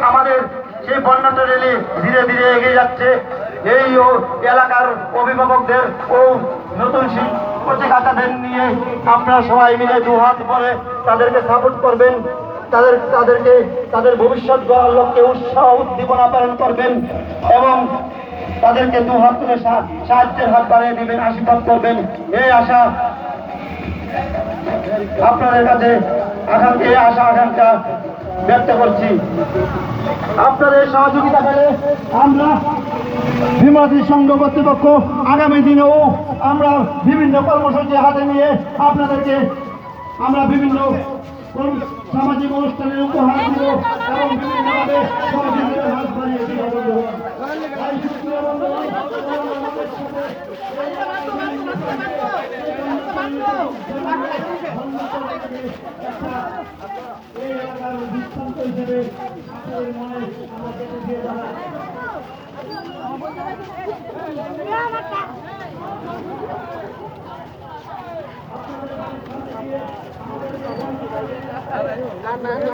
আমাদের সেই বন্যাটা রেলে ধীরে ধীরে এগিয়ে যাচ্ছে। এই এলাকার অভিভাবকদের ও নতুন প্রতিষ্ঠাতাদের নিয়ে আপনারা সবাই মিলে দুহাত ভরে তাদেরকে সাপোর্ট করবেন, তাদেরকে তাদের ভবিষ্যৎ গড়ার লক্ষ্যে উৎসাহ উদ্দীপনা প্রেরণ করবেন এবং তাদেরকে দুহাত তুলে সাহায্যের হাত বাড়িয়ে দিবেন, আশীর্বাদ করবেন। এই আশা আপনাদের কাছে আকাঙ্ক্ষা ব্যক্ত করছি। আপনাদের সহযোগিতা পেলে আমরা ভীমরাজি সংঘ কর্তৃপক্ষ আগামী দিনেও আমরা বিভিন্ন কর্মসূচি হাতে নিয়ে আপনাদেরকে আমরা বিভিন্ন সামাজিক অনুষ্ঠানের উপহার দিব এবং বিভিন্নভাবে সহযোগিতার হাত বাড়িয়ে দিব। এই এলাকার দৃষ্টান্ত হিসেবে আপনাদের মনে আমরা কেটে দিয়ে যাবো।